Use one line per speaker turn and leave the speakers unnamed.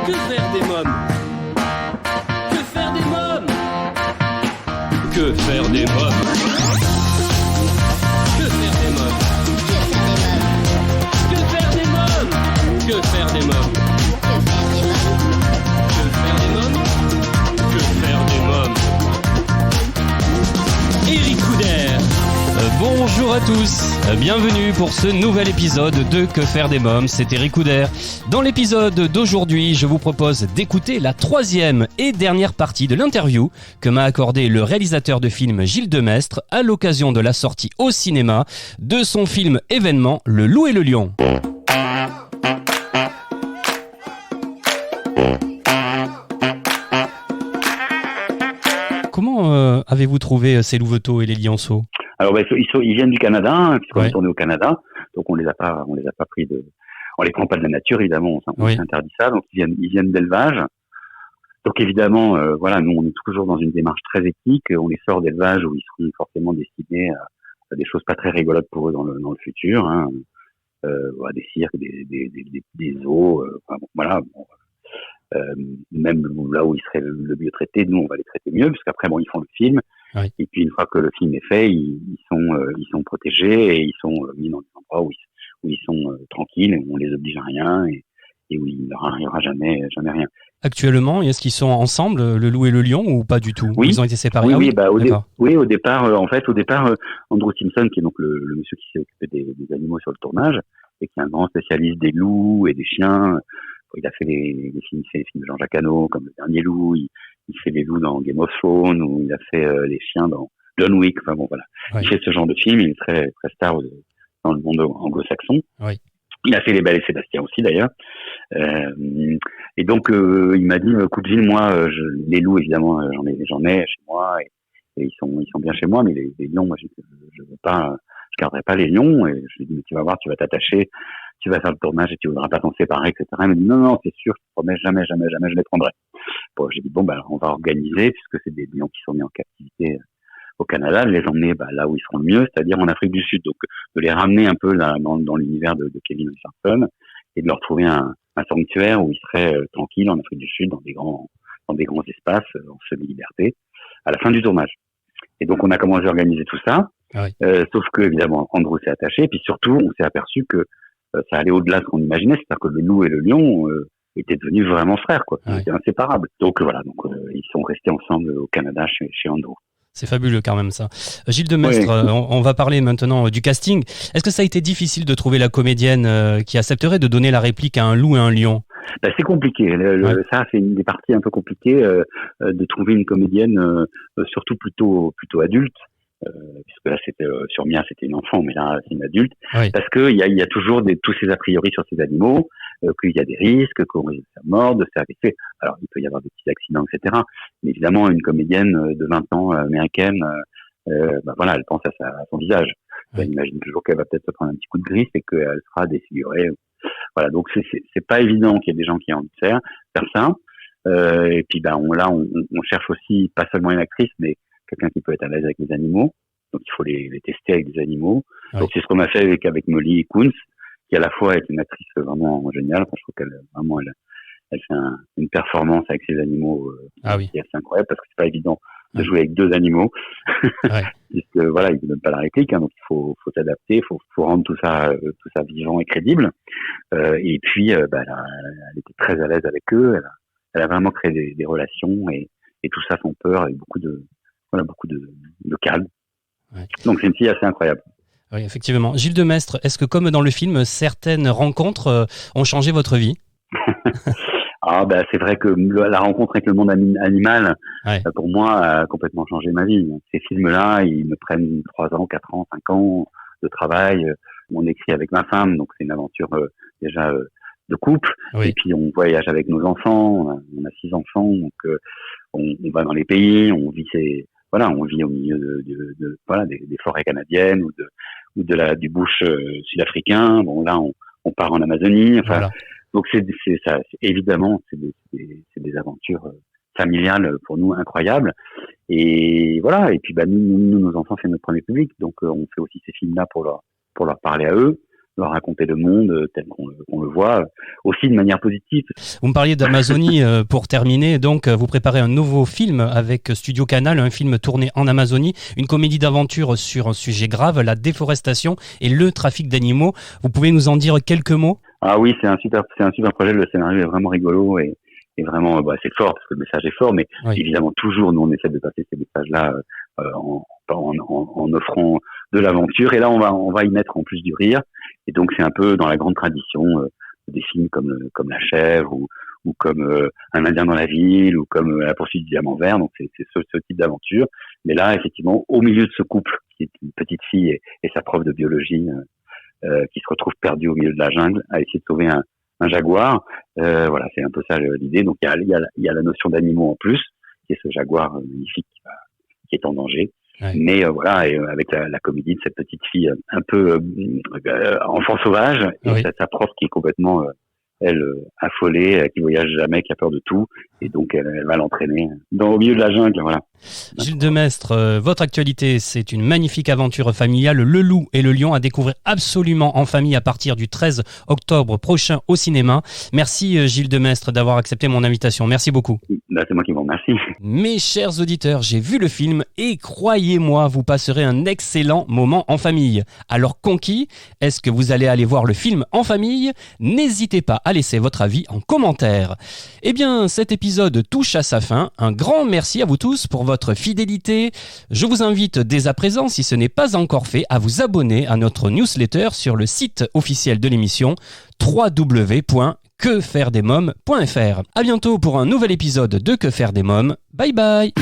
Que faire des mômes? Que faire des mômes? Que faire des mômes? Que faire des mômes? Que faire des mômes? Que faire des mômes? Que faire des mômes? Que faire des mômes? Eric Couder.
Bonjour à tous, bienvenue pour ce nouvel épisode de Que faire des mômes, c'est Eric Couder. Dans l'épisode d'aujourd'hui, je vous propose d'écouter la troisième et dernière partie de l'interview que m'a accordé le réalisateur de film Gilles Demestre à l'occasion de la sortie au cinéma de son film événement Le Loup et le Lion. Comment avez-vous trouvé ces louveteaux et les lionceaux ?
Alors, ils viennent du Canada, hein, puisqu'on est tourné au Canada. Donc, on les a pas pris on les prend pas de la nature, évidemment. On s'interdit ça. Donc, ils viennent d'élevage. Donc, évidemment, nous, on est toujours dans une démarche très éthique. On les sort d'élevage où ils seront forcément destinés à des choses pas très rigolotes pour eux dans le futur, hein. Des cirques, des zoos, même là où ils seraient le mieux traités, nous, on va les traiter mieux, parce qu'après, ils font le film.
Oui.
Et puis une fois que le film est fait, ils sont protégés et ils sont mis dans des endroits où ils sont tranquilles, où on les oblige à rien et où il leur arrivera jamais rien.
Actuellement, est-ce qu'ils sont ensemble, le loup et le lion, ou pas du tout?
Oui.
Ils ont été séparés.
Au départ, Andrew Simpson, qui est donc le monsieur qui s'est occupé des animaux sur le tournage et qui est un grand spécialiste des loups et des chiens. Il a fait les films de Jean-Jacques Hano, comme Le Dernier Loup. Il fait les loups dans Game of Thrones, ou il a fait les chiens dans John Wick. Enfin bon, voilà. Ouais. Il fait ce genre de film. Il est très, très star dans le monde anglo-saxon. Oui. Il a fait Les Belles et Sébastien aussi, d'ailleurs. Et donc, il m'a dit, écoute, Gilles, moi, les loups, évidemment, j'en ai chez moi, et ils sont bien chez moi, mais les lions, moi, je veux pas, je garderai pas les lions. Et je lui ai dit, mais tu vas voir, tu vas t'attacher, tu vas faire le tournage et tu voudras pas t'en séparer, etc. Il m'a dit, non, c'est sûr, je te promets, jamais, je les prendrai. Bon, j'ai dit, on va organiser, puisque c'est des lions qui sont mis en captivité au Canada, de les emmener là où ils seront le mieux, c'est-à-dire en Afrique du Sud. Donc, de les ramener un peu là, dans l'univers de Kevin Richardson et de leur trouver un sanctuaire où ils seraient tranquilles en Afrique du Sud, dans des grands espaces, en semi-liberté, à la fin du tournage. Et donc, on a commencé à organiser tout ça. Oui. Sauf que, évidemment, Andrew s'est attaché, et puis surtout, on s'est aperçu que ça allait au-delà de ce qu'on imaginait, c'est-à-dire que le loup et le lion étaient devenus vraiment frères, quoi. Ils étaient inséparables. Donc ils sont restés ensemble au Canada chez Andrew.
C'est fabuleux quand même ça. Gilles Demestre, on va parler maintenant du casting. Est-ce que ça a été difficile de trouver la comédienne qui accepterait de donner la réplique à un loup et un lion ?
C'est compliqué. Ça, c'est une des parties un peu compliquées de trouver une comédienne, surtout plutôt adulte. Puisque là c'était sur Mia c'était une enfant, mais là c'est une adulte, parce que il y a toujours tous ces a priori sur ces animaux, qu'il y a des risques, qu'on risque de se faire mordre, de se faire agresser. Alors il peut y avoir des petits accidents, etc. Mais évidemment une comédienne de 20 ans américaine, elle pense à son visage. Elle imagine toujours qu'elle va peut-être se prendre un petit coup de griffe et qu'elle sera défigurée. Voilà, donc c'est pas évident qu'il y ait des gens qui aient envie de faire ça. Et puis on cherche aussi pas seulement une actrice, mais quelqu'un qui peut être à l'aise avec les animaux, donc il faut les tester avec des animaux. Oui. Donc c'est ce qu'on a fait avec Molly Kunz, qui à la fois est une actrice vraiment géniale. Enfin, je trouve qu'elle elle fait une performance avec ses animaux qui est assez incroyable, parce que c'est pas évident de jouer avec deux animaux, puisque ils ne donnent pas la réplique, hein, donc il faut s'adapter, il faut rendre tout ça vivant et crédible. Et puis elle était très à l'aise avec eux. Elle a vraiment créé des relations et tout ça sans peur, avec beaucoup de calme. Ouais. Donc c'est une fille assez incroyable.
Oui, effectivement. Gilles Demestre, est-ce que comme dans le film, certaines rencontres ont changé votre vie ?
C'est vrai que la rencontre avec le monde animal, pour moi, a complètement changé ma vie. Ces films-là, ils me prennent 3 ans, 4 ans, 5 ans de travail. On écrit avec ma femme, donc c'est une aventure déjà de couple. Oui. Et puis on voyage avec nos enfants. On a 6 enfants, donc on va dans les pays, on vit au milieu des forêts canadiennes ou du bush sud-africain. Bon, là, on part en Amazonie. Enfin, voilà. Donc c'est ça. Évidemment, c'est des aventures familiales pour nous incroyables. Et voilà. Et puis, nous, nos enfants, c'est notre premier public. Donc, on fait aussi ces films-là pour leur parler à eux. leur raconter le monde tel qu'on le voit, aussi de manière positive.
Vous me parliez d'Amazonie pour terminer, donc vous préparez un nouveau film avec Studio Canal, un film tourné en Amazonie, une comédie d'aventure sur un sujet grave, la déforestation et le trafic d'animaux. Vous pouvez nous en dire quelques mots ?
Ah oui, c'est un super projet, le scénario est vraiment rigolo et vraiment c'est fort parce que le message est fort, mais
oui.
Évidemment toujours nous on essaie de passer ces messages-là en offrant de l'aventure, et là on va y mettre en plus du rire, et donc c'est un peu dans la grande tradition des films comme La Chèvre ou comme Un Indien dans la ville ou comme La poursuite du diamant vert, donc c'est ce type d'aventure, mais là effectivement au milieu de ce couple qui est une petite fille et sa prof de biologie qui se retrouve perdue au milieu de la jungle à essayer de sauver un jaguar, voilà, c'est un peu ça l'idée. Donc il y a la notion d'animaux en plus, qui est ce jaguar magnifique qui est en danger.
Ouais.
Mais voilà, et avec la comédie de cette petite fille un peu enfant sauvage, et
oui.
sa prof qui est complètement affolée, qui voyage jamais, qui a peur de tout, et donc elle va l'entraîner au milieu de la jungle, voilà.
Gilles Demestre, votre actualité, c'est une magnifique aventure familiale, Le Loup et le Lion, à découvrir absolument en famille à partir du 13 octobre prochain au cinéma. Merci Gilles Demestre d'avoir accepté mon invitation. Merci beaucoup.
C'est moi qui vous remercie.
Mes chers auditeurs, j'ai vu le film et croyez-moi, vous passerez un excellent moment en famille. Alors conquis, est-ce que vous allez aller voir le film en famille ? N'hésitez pas à laisser votre avis en commentaire. Eh bien, cet épisode touche à sa fin. Un grand merci à vous tous pour votre fidélité. Je vous invite dès à présent, si ce n'est pas encore fait, à vous abonner à notre newsletter sur le site officiel de l'émission www.quefairedesmoms.fr. À bientôt pour un nouvel épisode de Que faire des mômes. Bye bye.